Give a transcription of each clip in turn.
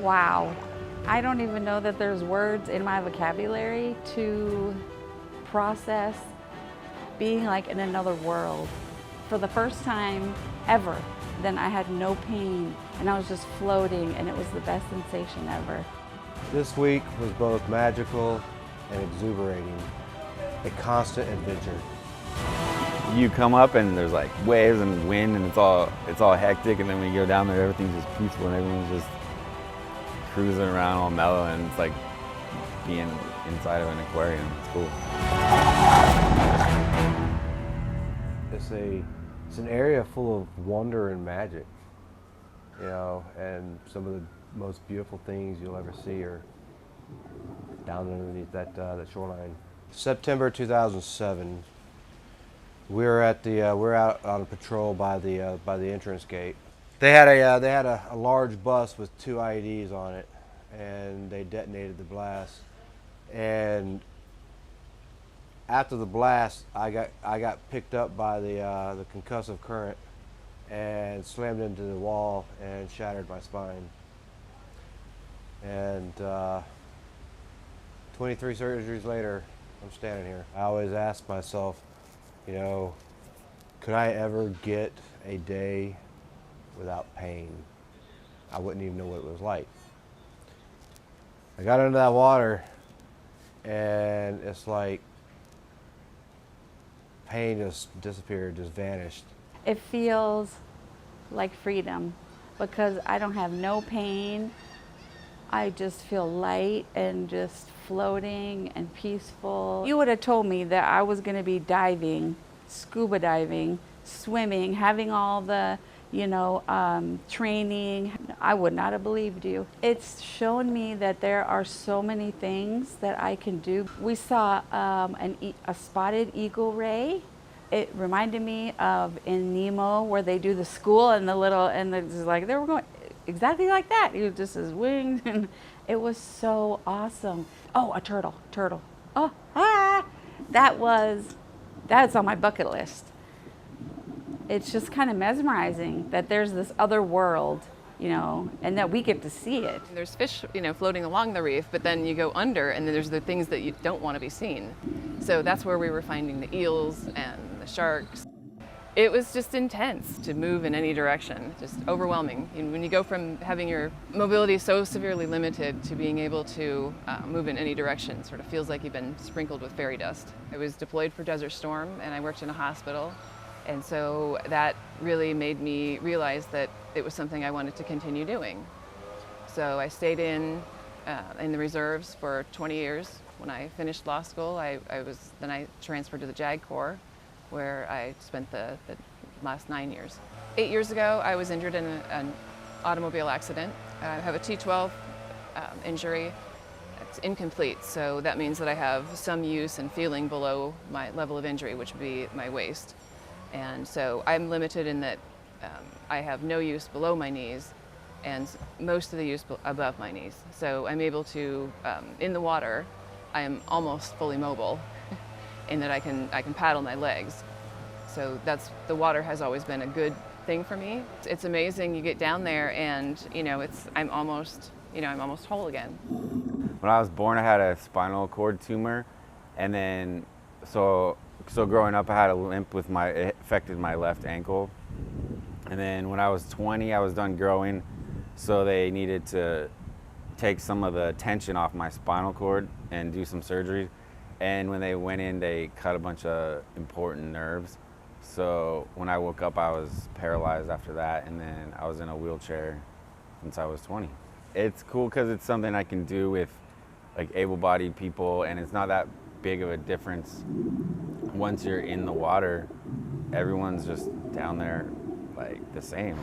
Wow. I don't even know that there's words in my vocabulary to process being like in another world. For the first time ever, then I had no pain and I was just floating and it was the best sensation ever. This week was both magical and exuberating, a constant adventure. You come up and there's like waves and wind and it's all hectic, and then when you go down there everything's just peaceful and everyone's just cruising around all mellow, and it's like being inside of an aquarium. It's cool. It's an area full of wonder and magic, you know, and some of the most beautiful things you'll ever see are down underneath that shoreline. September 2007. We're out on patrol by the entrance gate. They had a large bus with 2 IEDs on it, and they detonated the blast. And after the blast, I got picked up by the concussive current and slammed into the wall and shattered my spine. And 23 surgeries later, I'm standing here. I always ask myself, you know, could I ever get a day without pain? I wouldn't even know what it was like. I got into that water and it's like pain just disappeared, just vanished. It feels like freedom because I don't have no pain. I just feel light and just floating and peaceful. You would have told me that I was going to be diving, scuba diving, swimming, having all the, training. I would not have believed you. It's shown me that there are so many things that I can do. We saw a spotted eagle ray. It reminded me of in Nemo where they do the school and it's like they were going exactly like that. He was just his wings, and it was so awesome. Oh, a turtle. Oh, that's on my bucket list. It's just kind of mesmerizing that there's this other world, and that we get to see it. There's fish, floating along the reef, but then you go under and then there's the things that you don't want to be seen. So that's where we were finding the eels and the sharks. It was just intense to move in any direction, just overwhelming. When you go from having your mobility so severely limited to being able to move in any direction, sort of feels like you've been sprinkled with fairy dust. I was deployed for Desert Storm and I worked in a hospital. And so that really made me realize that it was something I wanted to continue doing. So I stayed in the reserves for 20 years. When I finished law school, I transferred to the JAG Corps, where I spent the last 9 years. 8 years ago, I was injured in an automobile accident. I have a T12 injury. It's incomplete, so that means that I have some use and feeling below my level of injury, which would be my waist. And so I'm limited in that I have no use below my knees and most of the use above my knees. So I'm able to, in the water, I am almost fully mobile in that I can paddle my legs. So the water has always been a good thing for me. It's amazing. You get down there and I'm almost whole again. When I was born, I had a spinal cord tumor, and then so growing up I had a limp it affected my left ankle. And then when I was 20, I was done growing, so they needed to take some of the tension off my spinal cord and do some surgery. And when they went in, they cut a bunch of important nerves. So when I woke up, I was paralyzed after that, and then I was in a wheelchair since I was 20. It's cool because it's something I can do with like able-bodied people, and it's not that big of a difference. Once you're in the water, everyone's just down there like the same.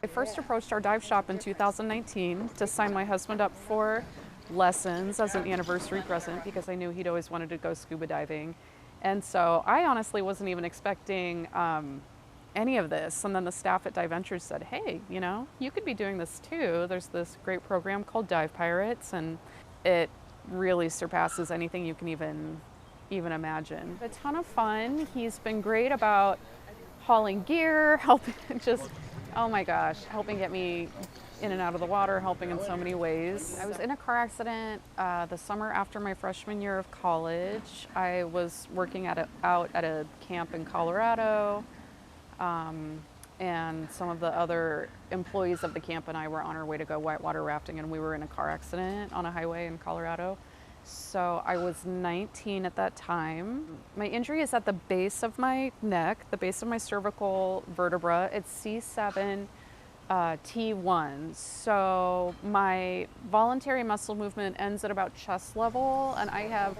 I first approached our dive shop in 2019 to sign my husband up for lessons as an anniversary present because I knew he'd always wanted to go scuba diving. And so I honestly wasn't even expecting any of this. And then the staff at Dive Ventures said, hey, you could be doing this too. There's this great program called Dive Pirates, and it really surpasses anything you can even imagine. A ton of fun. He's been great about hauling gear, helping just Oh my gosh, helping get me in and out of the water, helping in so many ways. I was in a car accident the summer after my freshman year of college. I was working out at a camp in Colorado, and some of the other employees of the camp and I were on our way to go whitewater rafting, and we were in a car accident on a highway in Colorado. So I was 19 at that time. My injury is at the base of my neck, the base of my cervical vertebra. It's C7 T1. So my voluntary muscle movement ends at about chest level, and I have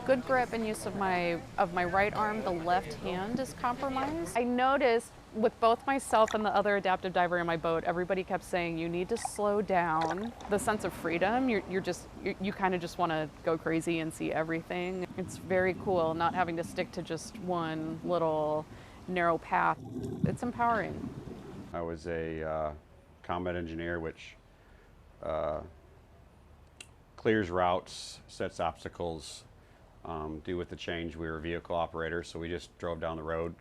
good grip and use of my right arm. The left hand is compromised. I noticed with both myself and the other adaptive diver in my boat, everybody kept saying, you need to slow down. The sense of freedom, you kind of just want to go crazy and see everything. It's very cool not having to stick to just one little narrow path. It's empowering. I was a combat engineer, which clears routes, sets obstacles. Due with the change, we were vehicle operators, so we just drove down the road,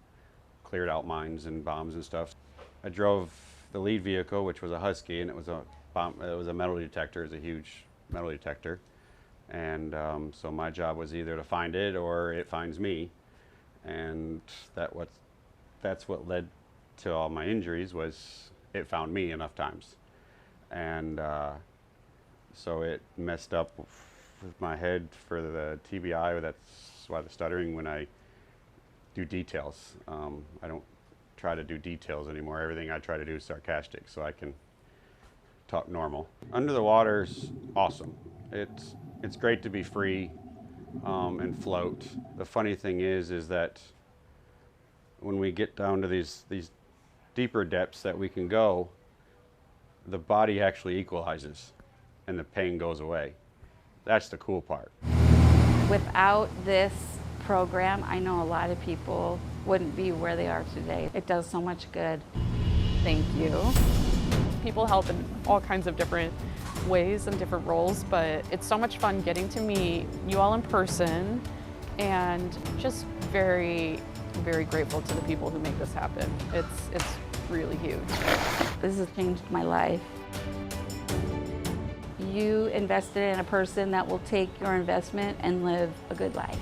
cleared out mines and bombs and stuff. I drove the lead vehicle, which was a Husky, and it was a metal detector. It was a huge metal detector, and so my job was either to find it or it finds me, and that's what led to all my injuries. Was it found me enough times, and so it messed up with my head for the TBI. That's why the stuttering when I do details. I don't try to do details anymore. Everything I try to do is sarcastic, so I can talk normal. Under the water's awesome. It's great to be free and float. The funny thing is that when we get down to these deeper depths that we can go, the body actually equalizes and the pain goes away. That's the cool part. Without this program, I know a lot of people wouldn't be where they are today. It does so much good. Thank you. People help in all kinds of different ways and different roles, but it's so much fun getting to meet you all in person, and just very, very grateful to the people who make this happen. It's really huge. This has changed my life. You invested in a person that will take your investment and live a good life.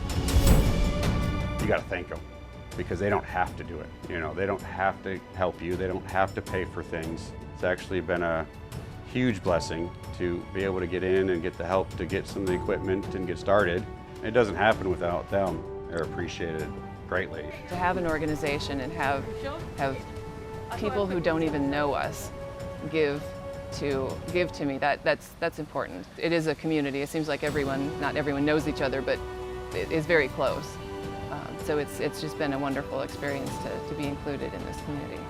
You got to thank them because they don't have to do it. You know, they don't have to help you. They don't have to pay for things. It's actually been a huge blessing to be able to get in and get the help to get some of the equipment and get started. It doesn't happen without them. They're appreciated greatly. To have an organization and have people who don't even know us give to me, that's important. It is a community. It seems like not everyone knows each other, but it is very close. So it's just been a wonderful experience to be included in this community.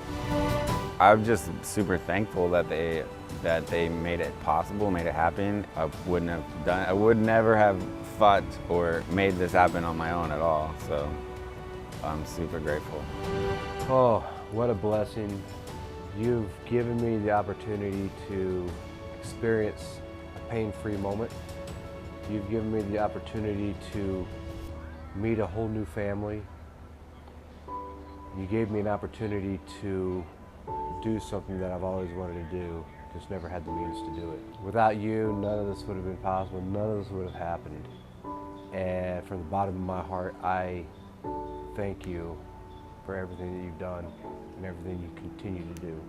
I'm just super thankful that they made it possible, made it happen. I would never have thought or made this happen on my own at all. So I'm super grateful. Oh, what a blessing. You've given me the opportunity to experience a pain-free moment. You've given me the opportunity to meet a whole new family. You gave me an opportunity to do something that I've always wanted to do, just never had the means to do it. Without you, none of this would have been possible, none of this would have happened. And from the bottom of my heart, I thank you for everything that you've done and everything you continue to do.